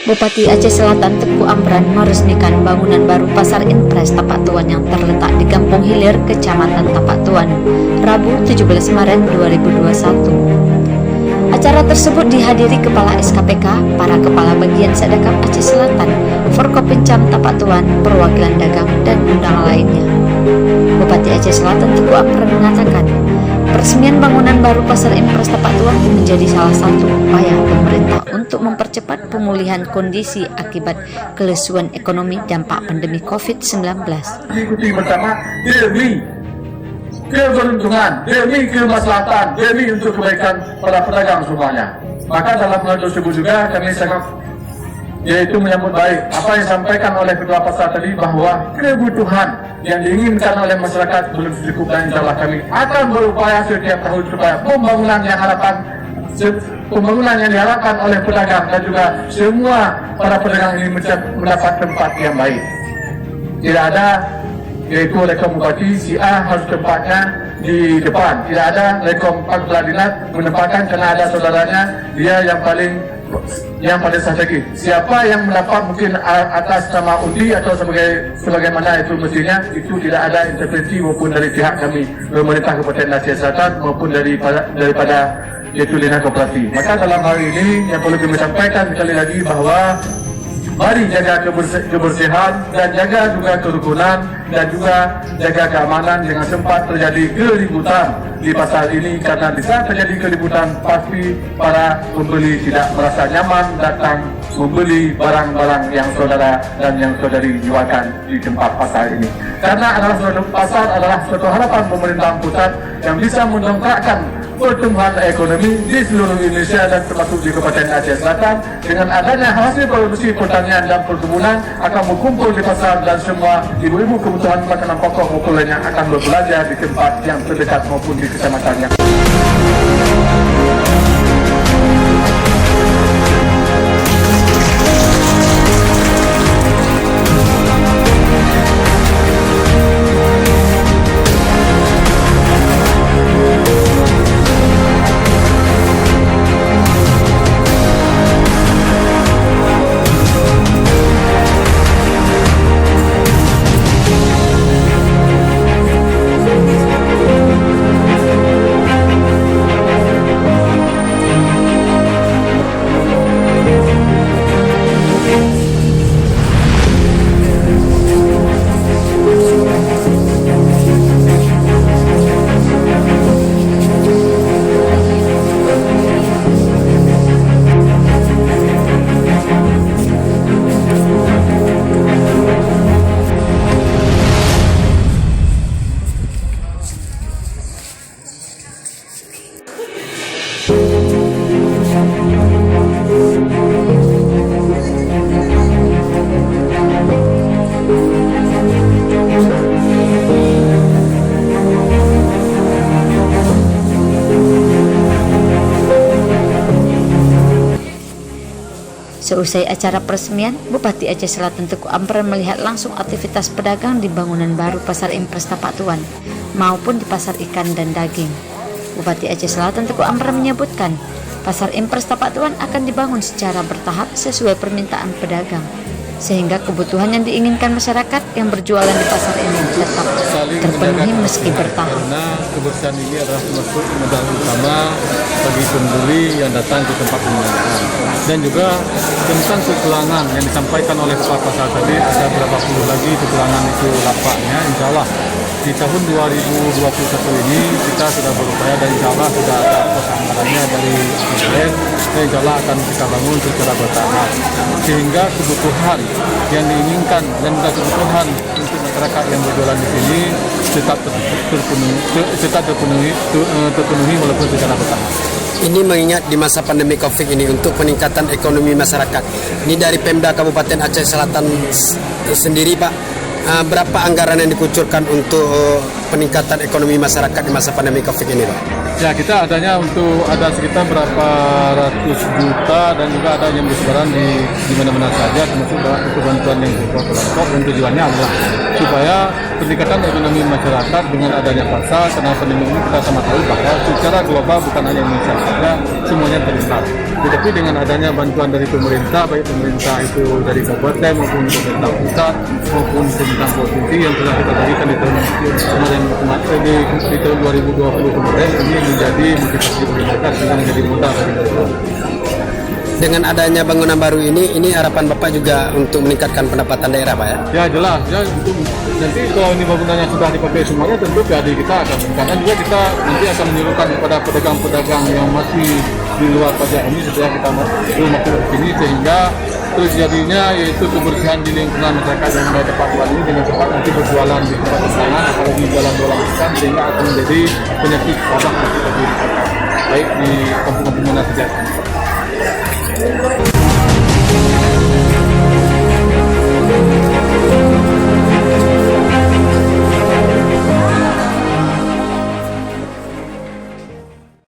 Bupati Aceh Selatan Teguh Amran meresmikan bangunan baru Pasar Impres Tapak Tuan yang terletak di Kampung Hilir, Kecamatan Tapak Tuan, Rabu 17 Maret 2021. Acara tersebut dihadiri Kepala SKPK, para Kepala Bagian Sadakap Aceh Selatan, Forkopincam Tapak Tuan, perwakilan dagang, dan undangan lainnya. Bupati Aceh Selatan Teguh Amran mengatakan, peresmian bangunan baru Pasar Impres Tapak Tuan menjadi salah satu upaya pemerintah untuk mempercepat pemulihan kondisi akibat kelesuan ekonomi dampak pandemi COVID-19. Ikuti bersama demi keberuntungan, demi kemaslahatan, demi untuk kebaikan para pedagang semuanya. Maka dalam hal tersebut juga kami sangat yaitu menyambut baik apa yang disampaikan oleh Ketua Pasar tadi, bahwa kebutuhan yang diinginkan oleh masyarakat belum cukup, dan insyaAllah kami akan berupaya setiap tahun supaya pembangunan yang diharapkan oleh pedagang dan juga semua para pedagang ini mendapat tempat yang baik. Tidak ada yaitu rekom bupati si A harus tempatnya di depan, tidak ada rekom Pak Dinat menempatkan karena ada saudaranya dia yang paling strategis. Siapa yang mendapat mungkin atas nama undi atau sebagaimana itu mestinya, itu tidak ada intervensi maupun dari pihak kami pemerintah Kabupaten Aceh Selatan maupun daripada yaitu Dinas Koperasi. Maka dalam hal ini yang perlu kami sampaikan sekali lagi bahwa mari jaga kebersihan dan jaga juga kerukunan dan juga jaga keamanan, jangan sempat terjadi keributan di pasar ini, karena bisa terjadi keributan pasti para pembeli tidak merasa nyaman datang membeli barang-barang yang saudara dan yang saudari jualkan di tempat pasar ini. Karena pasar adalah suatu harapan pemerintahan pusat yang bisa mendongkrakkan pertumbuhan ekonomi di seluruh Indonesia dan termasuk di Kabupaten Aceh Selatan. Dengan adanya hasil produksi pertanian dan perkebunan akan berkumpul di pasar, dan semua ibu-ibu kebutuhan makanan pokok maupun lainnya akan berbelanja di tempat yang terdekat maupun di kecamatannya. Seusai acara peresmian, Bupati Aceh Selatan Teguh Amran melihat langsung aktivitas pedagang di bangunan baru Pasar Impres Tapak Tuan maupun di pasar ikan dan daging. Bupati Aceh Selatan Teguh Amran menyebutkan, Pasar Impres Tapak Tuan akan dibangun secara bertahap sesuai permintaan pedagang, sehingga kebutuhan yang diinginkan masyarakat yang berjualan di pasar ini tetap terpenuhi meski bertahap. Karena kebersihan ini adalah termasuk modal utama bagi pembeli yang datang ke tempat pembelanjaan. Dan juga tentang kekurangan yang disampaikan oleh Kepala Pasar tadi, ada berapa puluh lagi kekurangan itu lapaknya. Insya Allah di tahun 2021 ini kita sudah berupaya, dan insya Allah sudah ada pos anggarannya dari APBN, dan insya Allah akan kita bangun secara bertahap sehingga kebutuhan yang diinginkan dan juga kebutuhan untuk masyarakat yang berjualan di sini tetap terpenuhi walaupun secara bertahap. Ini mengingat di masa pandemi COVID ini untuk peningkatan ekonomi masyarakat. Ini dari Pemda Kabupaten Aceh Selatan sendiri, Pak, berapa anggaran yang dikucurkan untuk peningkatan ekonomi masyarakat di masa pandemi COVID ini, Pak? Ya, kita adanya untuk ada sekitar berapa ratus juta, dan juga ada yang bersebaran di mana-mana saja, termasuk untuk bantuan yang kelompok, dan tujuannya adalah supaya peningkatan ekonomi masyarakat dengan adanya pasar. Karena pandemi ini kita sama tahu bahwa secara global bukan hanya Indonesia saja, semuanya terlihat. Tetapi dengan adanya bantuan dari pemerintah, baik pemerintah itu dari kabupaten maupun pemerintah pusat maupun pemerintah provinsi yang telah kita berikan di tahun kemarin di tahun 2020 kemarin, ini menjadi motivasi bagi mereka sehingga menjadi mudah bagi mereka. Dengan adanya bangunan baru ini harapan Bapak juga untuk meningkatkan pendapatan daerah, Pak ya? Ya jelas, ya itu nanti kalau ini bangunannya sudah dipakai semuanya tentu PAD kita akan meningkatkan juga, kita nanti akan menyuruhkan kepada pedagang-pedagang yang masih di luar pajak ini setelah kita belum masuk ke sini, sehingga terjadinya yaitu kebersihan di lingkungan masyarakat yang ada tempat ini dengan cepat nanti berjualan di tempat usaha, apalagi jalan-jalan ikan, sehingga akan menjadi penyakit wabah bagi masyarakat baik di kampung-kampung mana saja.